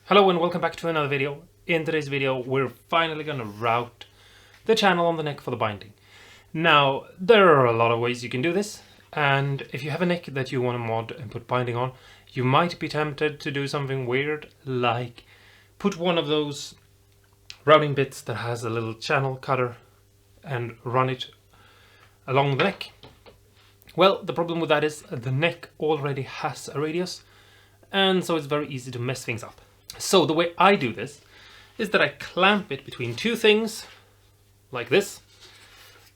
Hello and welcome back to another video. In today's video we're finally going to route the channel on the neck for the binding. Now there are a lot of ways you can do this, and if you have a neck that you want to mod and put binding on, you might be tempted to do something weird like put one of those routing bits that has a little channel cutter and run it along the neck. Well, the problem with that is the neck already has a radius, and so it's very easy to mess things up. So the way I do this is that I clamp it between two things like this,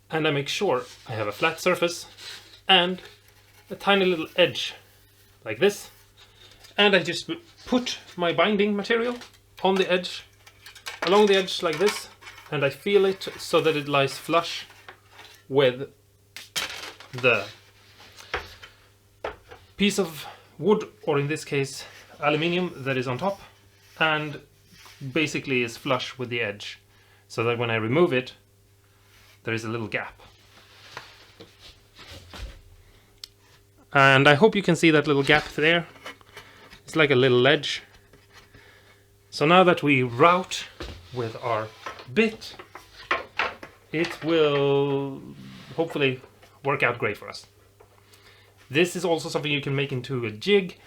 and I make sure I have a flat surface and a tiny little edge like this, and I just put my binding material on the edge, along the edge like this, and I feel it so that it lies flush with the piece of wood, or in this case aluminium, that is on top, and basically is flush with the edge, so that when I remove it there is a little gap. And I hope you can see that little gap there. It's like a little ledge. So now that we route with our bit, it will hopefully work out great for us. This is also something you can make into a jig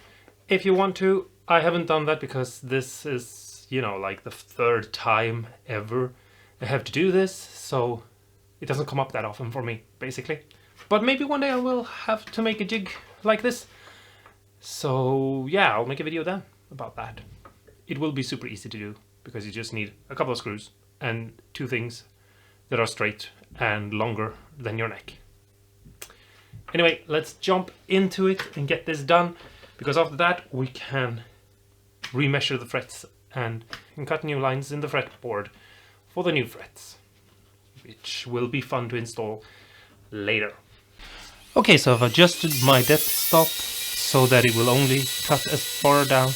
if you want to. I haven't done that because this is, you know, like the third time ever I have to do this, so it doesn't come up that often for me, basically. But maybe one day I will have to make a jig like this. So yeah, I'll make a video then about that. It will be super easy to do because you just need a couple of screws and two things that are straight and longer than your neck. Anyway, let's jump into it and get this done, because after that we can remeasure the frets and cut new lines in the fretboard for the new frets, which will be fun to install later. Okay, so I've adjusted my depth stop so that it will only cut as far down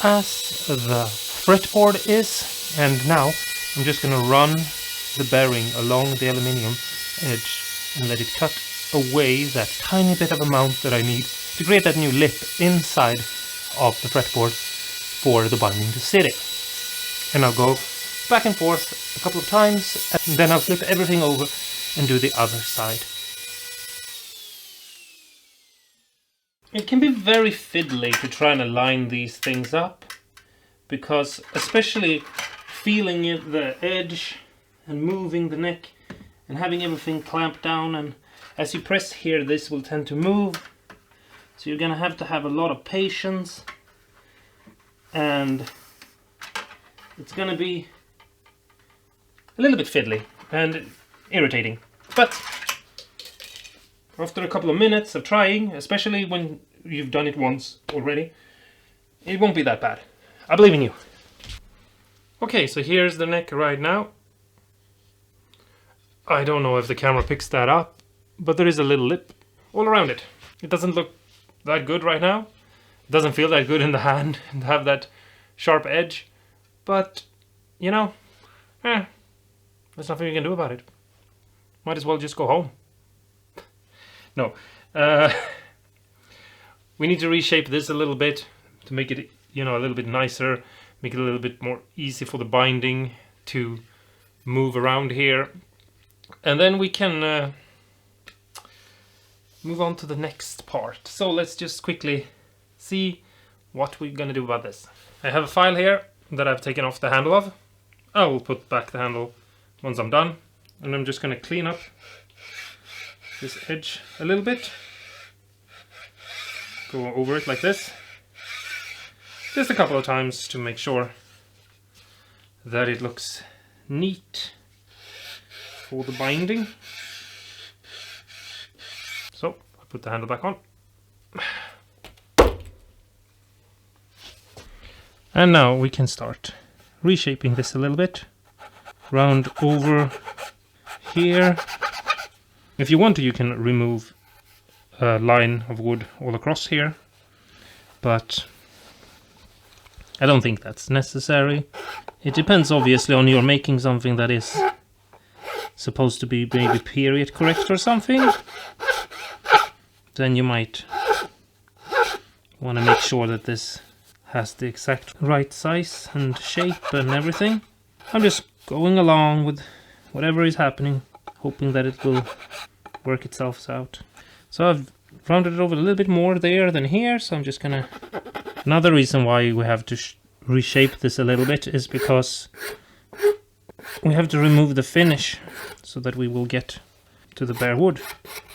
as the fretboard is, and now I'm just going to run the bearing along the aluminium edge and let it cut away that tiny bit of amount that I need to create that new lip inside of the fretboard for the binding to sit in. And I'll go back and forth a couple of times, and then I'll flip everything over and do the other side. It can be very fiddly to try and align these things up, because especially feeling the edge and moving the neck and having everything clamped down, and as you press here this will tend to move, so you're gonna have to have a lot of patience, and it's gonna be a little bit fiddly and irritating. But after a couple of minutes of trying, especially when you've done it once already, it won't be that bad. I believe in you. Okay, so here's the neck right now. I don't know if the camera picks that up, but there is a little lip all around it. It doesn't look that good right now. It doesn't feel that good in the hand and have that sharp edge, but you know, there's nothing you can do about it. Might as well just go home. No, we need to reshape this a little bit to make it, you know, a little bit nicer, make it a little bit more easy for the binding to move around here, and then we can move on to the next part. So let's just quickly see what we're gonna do about this. I have a file here that I've taken off the handle of. I will put back the handle once I'm done, and I'm just gonna clean up this edge a little bit. Go over it like this, just a couple of times to make sure that it looks neat for the binding. So I put the handle back on. And now we can start reshaping this a little bit. Round over here. If you want to, you can remove a line of wood all across here, but I don't think that's necessary. It depends obviously on you're making something that is supposed to be maybe period correct or something. Then you might want to make sure that this has the exact right size and shape and everything. I'm just going along with whatever is happening, hoping that it will work itself out. So I've rounded it over a little bit more there than here, so I'm just gonna... Another reason why we have to reshape this a little bit is because we have to remove the finish so that we will get to the bare wood.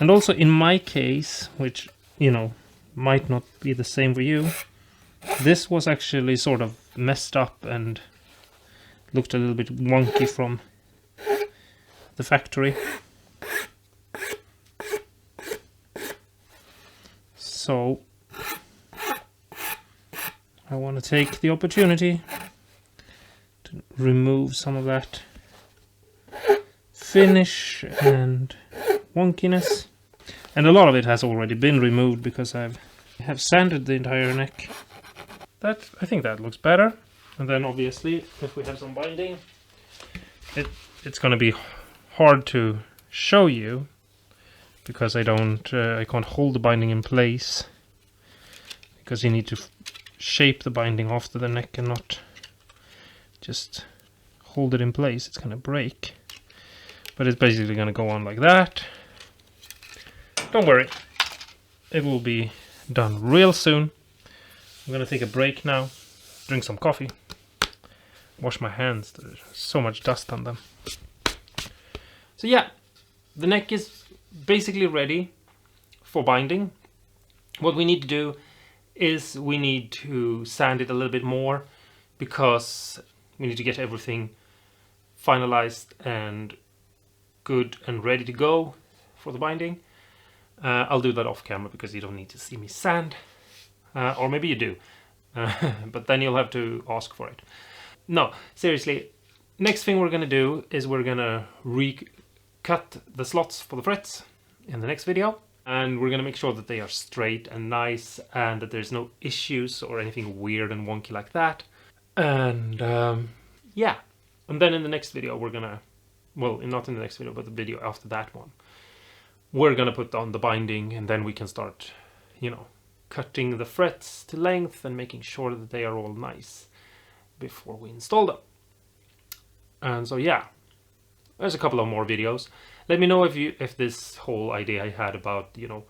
And also in my case, which, you know, might not be the same for you, this was actually sort of messed up and looked a little bit wonky from the factory. So I want to take the opportunity to remove some of that finish and wonkiness. And a lot of it has already been removed because I have sanded the entire neck. That, I think that looks better. And then obviously if we have some binding, it's going to be hard to show you because I can't hold the binding in place, because you need to shape the binding after the neck and not just hold it in place. It's going to break. But it's basically going to go on like that. Don't worry, it will be done real soon. I'm going to take a break now, drink some coffee, wash my hands, there's so much dust on them. So yeah, the neck is basically ready for binding. What we need to do is we need to sand it a little bit more because we need to get everything finalized and good and ready to go for the binding. I'll do that off camera because you don't need to see me sand, or maybe you do, but then you'll have to ask for it. No, seriously, next thing we're gonna do is we're gonna recut the slots for the frets in the next video, and we're gonna make sure that they are straight and nice and that there's no issues or anything weird and wonky like that. And yeah, and then in the next video we're gonna, well, not in the next video, but the video after that one, we're gonna put on the binding, and then we can start, you know, cutting the frets to length and making sure that they are all nice before we install them. And so yeah, there's a couple of more videos. Let me know if this whole idea I had about, you know,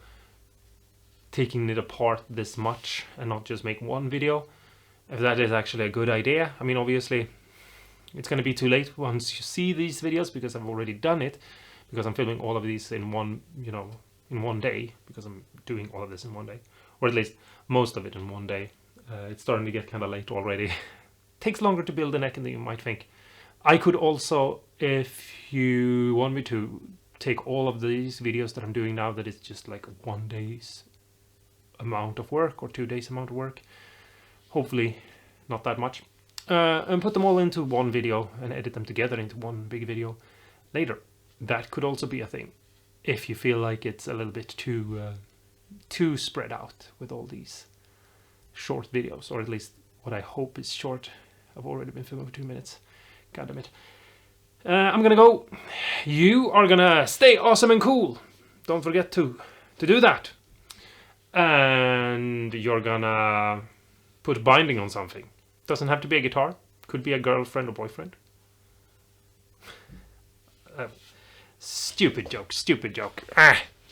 taking it apart this much and not just make one video, if that is actually a good idea. I mean, obviously it's going to be too late once you see these videos because I've already done it, because I'm filming all of these in one, you know, in one day, because I'm doing all of this in one day, or at least most of it in one day. It's starting to get kind of late already. Takes longer to build a neck than you might think. I could also, if you want me to, take all of these videos that I'm doing now that is just like 1 day's amount of work or 2 days amount of work, hopefully not that much, and put them all into one video and edit them together into one big video later. That could also be a thing if you feel like it's a little bit too spread out with all these short videos, or at least what I hope is short. I've already been filming for 2 minutes. God damn it. I'm gonna go. You are gonna stay awesome and cool. Don't forget to do that. And you're gonna put binding on something. Doesn't have to be a guitar. Could be a girlfriend or boyfriend. Stupid joke, stupid joke. Ah.